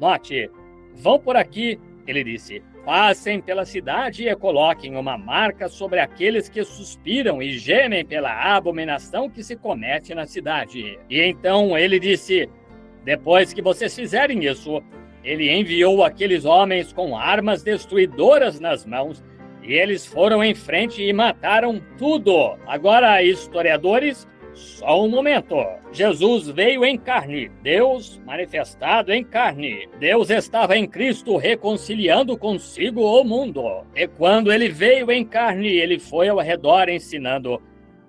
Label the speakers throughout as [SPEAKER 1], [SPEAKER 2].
[SPEAKER 1] Note, vão por aqui, ele disse, passem pela cidade e coloquem uma marca sobre aqueles que suspiram e gemem pela abominação que se comete na cidade. E então ele disse, depois que vocês fizerem isso, ele enviou aqueles homens com armas destruidoras nas mãos, e eles foram em frente e mataram tudo. Agora, historiadores, só um momento. Jesus veio em carne, Deus manifestado em carne. Deus estava em Cristo reconciliando consigo o mundo. E quando ele veio em carne, ele foi ao redor ensinando.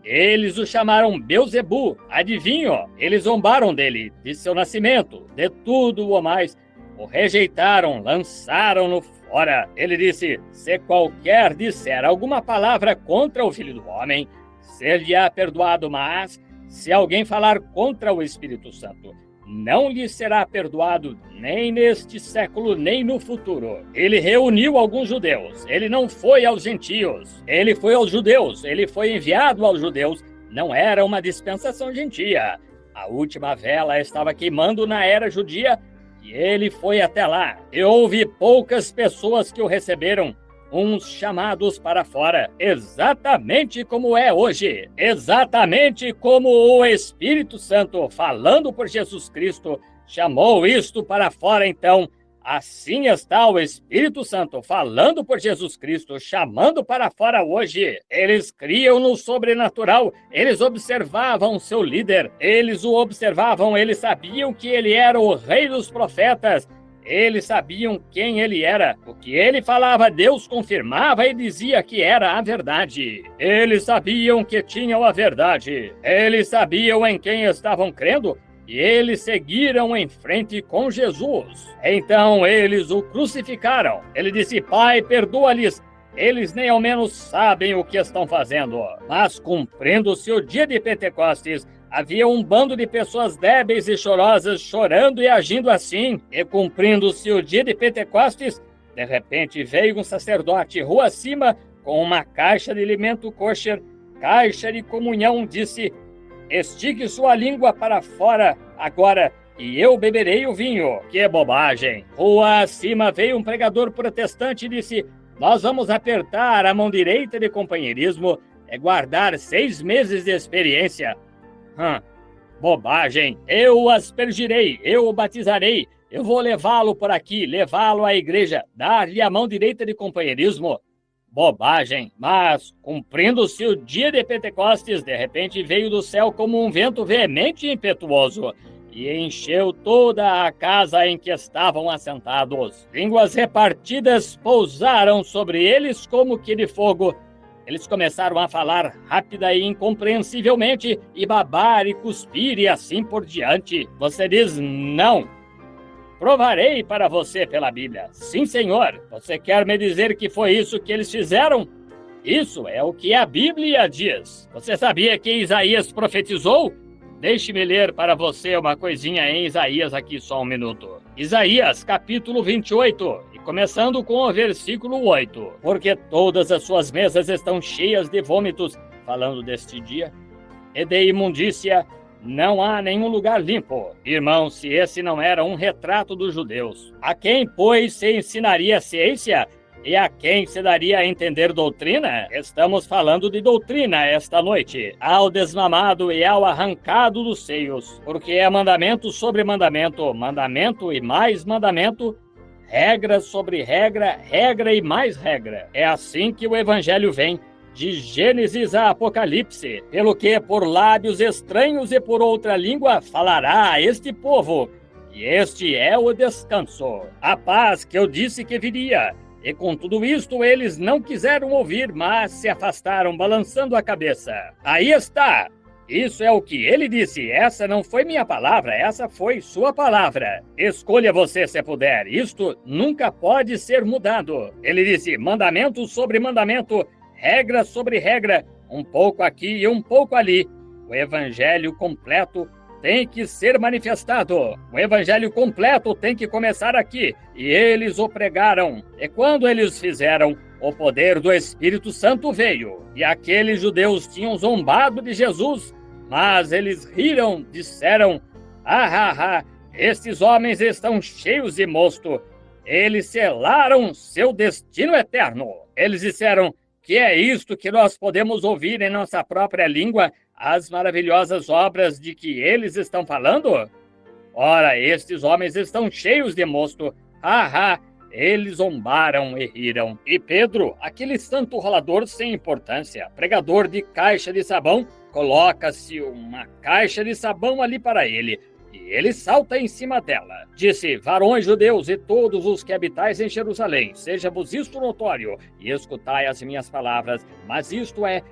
[SPEAKER 1] Eles o chamaram Belzebu, adivinho? Eles zombaram dele, de seu nascimento, de tudo o mais. O rejeitaram, lançaram-no fora. Ele disse, se qualquer disser alguma palavra contra o Filho do Homem, ser-lhe-á perdoado, mas se alguém falar contra o Espírito Santo, não lhe será perdoado nem neste século, nem no futuro. Ele reuniu alguns judeus, ele não foi aos gentios, ele foi aos judeus, ele foi enviado aos judeus, não era uma dispensação gentia. A última vela estava queimando na era judia e ele foi até lá. E houve poucas pessoas que o receberam, uns chamados para fora, exatamente como é hoje, exatamente como o Espírito Santo, falando por Jesus Cristo, chamou isto para fora. Então, assim está o Espírito Santo, falando por Jesus Cristo, chamando para fora hoje. Eles criam no sobrenatural, eles observavam seu líder, eles o observavam, eles sabiam que ele era o rei dos profetas, eles sabiam quem ele era. O que ele falava, Deus confirmava e dizia que era a verdade. Eles sabiam que tinham a verdade. Eles sabiam em quem estavam crendo e eles seguiram em frente com Jesus. Então eles o crucificaram. Ele disse, Pai, perdoa-lhes. Eles nem ao menos sabem o que estão fazendo. Mas cumprindo-se o dia de Pentecostes, havia um bando de pessoas débeis e chorosas chorando e agindo assim. E cumprindo-se o dia de Pentecostes, de repente veio um sacerdote rua acima com uma caixa de alimento kosher, caixa de comunhão, disse, estique sua língua para fora agora e eu beberei o vinho. Que bobagem! Rua acima veio um pregador protestante e disse, nós vamos apertar a mão direita de companheirismo e guardar 6 meses de experiência. Bobagem! Eu o aspergirei, eu o batizarei, eu vou levá-lo por aqui, levá-lo à igreja, dar-lhe a mão direita de companheirismo. Bobagem! Mas, cumprindo-se o dia de Pentecostes, de repente veio do céu como um vento veemente e impetuoso e encheu toda a casa em que estavam assentados. Línguas repartidas pousaram sobre eles como que de fogo. Eles começaram a falar rápida e incompreensivelmente, e babar e cuspir e assim por diante. Você diz não. Provarei para você pela Bíblia. Sim, Senhor. Você quer me dizer que foi isso que eles fizeram? Isso é o que a Bíblia diz. Você sabia que Isaías profetizou? Deixe-me ler para você uma coisinha em Isaías aqui, só um minuto. Isaías, capítulo 28, e começando com o versículo 8. Porque todas as suas mesas estão cheias de vômitos, falando deste dia, e de imundícia, não há nenhum lugar limpo. Irmão, se esse não era um retrato dos judeus, a quem, pois, se ensinaria ciência? E a quem se daria a entender doutrina? Estamos falando de doutrina esta noite. Ao desmamado e ao arrancado dos seios. Porque é mandamento sobre mandamento, mandamento e mais mandamento, regra sobre regra, regra e mais regra. É assim que o evangelho vem, de Gênesis a Apocalipse. Pelo que por lábios estranhos e por outra língua falará a este povo. E este é o descanso. A paz que eu disse que viria. E com tudo isto eles não quiseram ouvir, mas se afastaram, balançando a cabeça. Aí está! Isso é o que ele disse. Essa não foi minha palavra, essa foi sua palavra. Escolha você se puder. Isto nunca pode ser mudado. Ele disse, mandamento sobre mandamento, regra sobre regra, um pouco aqui e um pouco ali. O evangelho completo tem que ser manifestado. O evangelho completo tem que começar aqui. E eles o pregaram. E quando eles fizeram, o poder do Espírito Santo veio. E aqueles judeus tinham zombado de Jesus, mas eles riram, disseram, estes homens estão cheios de mosto. Eles selaram seu destino eterno. Eles disseram que é isto que nós podemos ouvir em nossa própria língua, as maravilhosas obras de que eles estão falando? Ora, estes homens estão cheios de mosto. Eles zombaram e riram. E Pedro, aquele santo rolador sem importância, pregador de caixa de sabão, coloca-se uma caixa de sabão ali para ele, e ele salta em cima dela. Disse: varões judeus e todos os que habitais em Jerusalém, seja-vos isto notório, e escutai as minhas palavras. Mas isto é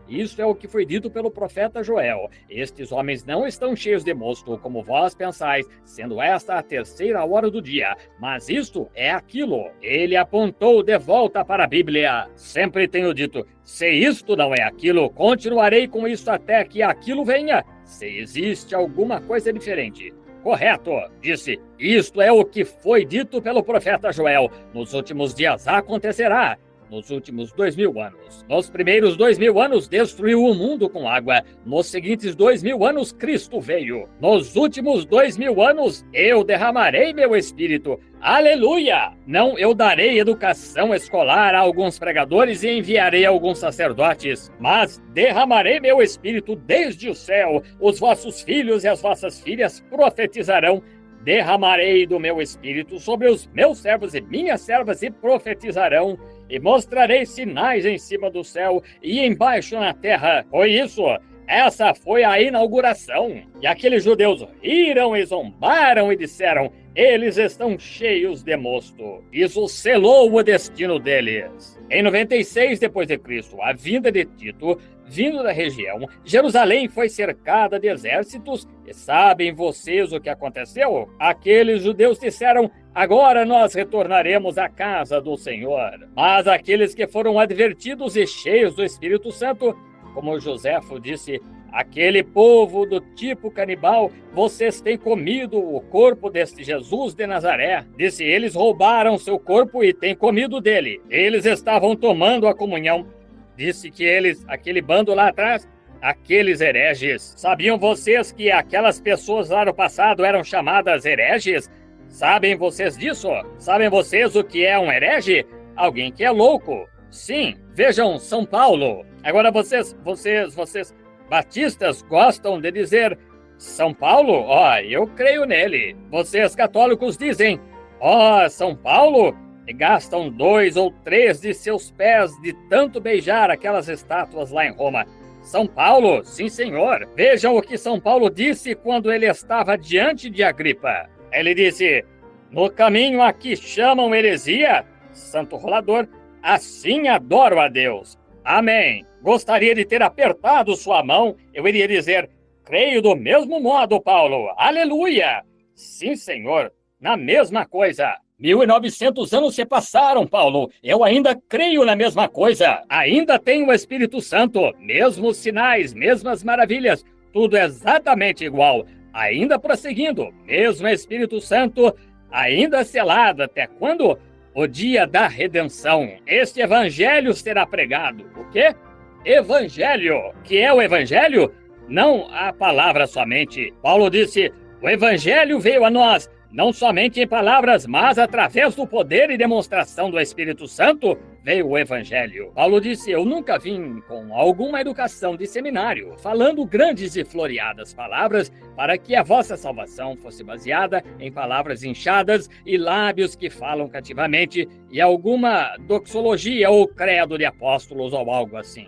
[SPEAKER 1] o que foi dito pelo profeta Joel. Estes homens não estão cheios de mosto, como vós pensais, sendo esta a terceira hora do dia. Mas isto é aquilo. Ele apontou de volta para a Bíblia. Sempre tenho dito: se isto não é aquilo, continuarei com isto até que aquilo venha. Se existe alguma coisa diferente. Correto, disse. Isto é o que foi dito pelo profeta Joel. Nos últimos dias acontecerá. Nos últimos 2000 anos. Nos primeiros 2000 anos destruiu o mundo com água. Nos seguintes 2000 anos Cristo veio. Nos últimos 2000 anos eu derramarei meu espírito. Aleluia! Não, eu darei educação escolar a alguns pregadores e enviarei alguns sacerdotes, mas derramarei meu espírito desde o céu. Os vossos filhos e as vossas filhas profetizarão. Derramarei do meu espírito sobre os meus servos e minhas servas e profetizarão, e mostrarei sinais em cima do céu e embaixo na terra. Foi isso. Essa foi a inauguração. E aqueles judeus riram e zombaram e disseram: eles estão cheios de mosto. Isso selou o destino deles. Em 96 d.C., a vinda de Tito, vindo da região, Jerusalém foi cercada de exércitos. E sabem vocês o que aconteceu? Aqueles judeus disseram: agora nós retornaremos à casa do Senhor. Mas aqueles que foram advertidos e cheios do Espírito Santo, como Joséfo disse: aquele povo do tipo canibal, vocês têm comido o corpo deste Jesus de Nazaré. Disse: eles roubaram seu corpo e têm comido dele. Eles estavam tomando a comunhão. Disse que eles, aquele bando lá atrás, aqueles hereges. Sabiam vocês que aquelas pessoas lá no passado eram chamadas hereges? Sabem vocês disso? Sabem vocês o que é um herege? Alguém que é louco. Sim, vejam São Paulo. Agora vocês batistas gostam de dizer São Paulo? Eu creio nele. Vocês católicos dizem São Paulo? E gastam 2 ou 3 de seus pés de tanto beijar aquelas estátuas lá em Roma. São Paulo? Sim, senhor. Vejam o que São Paulo disse quando ele estava diante de Agripa. Ele disse: no caminho a que chamam heresia, santo rolador, assim adoro a Deus. Amém. Gostaria de ter apertado sua mão. Eu iria dizer: creio do mesmo modo, Paulo. Aleluia. Sim, senhor. Na mesma coisa. 1900 anos se passaram, Paulo. Eu ainda creio na mesma coisa. Ainda tenho o Espírito Santo. Mesmos sinais, mesmas maravilhas. Tudo exatamente igual. Ainda prosseguindo. Mesmo Espírito Santo, ainda selado. Até quando? O dia da redenção. Este evangelho será pregado. O quê? Evangelho. Que é o evangelho? Não a palavra somente. Paulo disse: o evangelho veio a nós, não somente em palavras, mas através do poder e demonstração do Espírito Santo, veio o Evangelho. Paulo disse: eu nunca vim com alguma educação de seminário, falando grandes e floreadas palavras, para que a vossa salvação fosse baseada em palavras inchadas e lábios que falam cativamente, e alguma doxologia ou credo de apóstolos ou algo assim.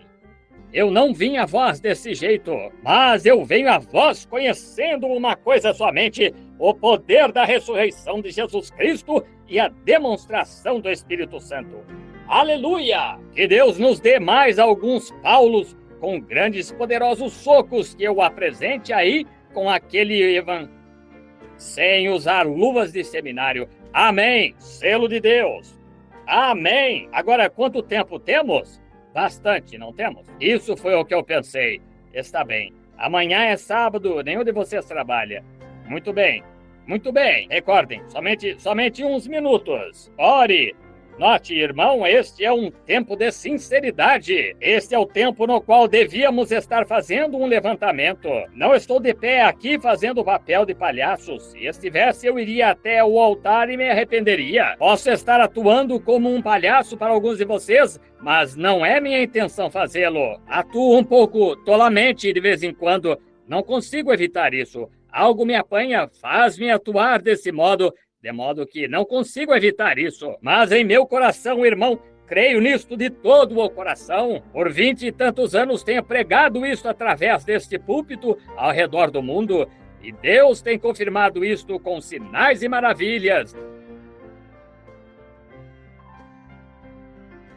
[SPEAKER 1] Eu não vim a vós desse jeito, mas eu venho a vós conhecendo uma coisa somente: o poder da ressurreição de Jesus Cristo e a demonstração do Espírito Santo. Aleluia! Que Deus nos dê mais alguns Paulos com grandes e poderosos socos que eu apresente aí com aquele sem usar luvas de seminário. Amém! Selo de Deus. Amém! Agora, quanto tempo temos? Bastante, não temos? Isso foi o que eu pensei. Está bem. Amanhã é sábado, nenhum de vocês trabalha. Muito bem. Muito bem. Recordem, somente uns minutos. Ore. Note, irmão, este é um tempo de sinceridade. Este é o tempo no qual devíamos estar fazendo um levantamento. Não estou de pé aqui fazendo o papel de palhaço. Se estivesse, eu iria até o altar e me arrependeria. Posso estar atuando como um palhaço para alguns de vocês, mas não é minha intenção fazê-lo. Atuo um pouco tolamente de vez em quando. Não consigo evitar isso. Algo me apanha, faz-me atuar desse modo, de modo que não consigo evitar isso. Mas em meu coração, irmão, creio nisto de todo o coração. Por 20 e tantos anos tenho pregado isto através deste púlpito ao redor do mundo, e Deus tem confirmado isto com sinais e maravilhas.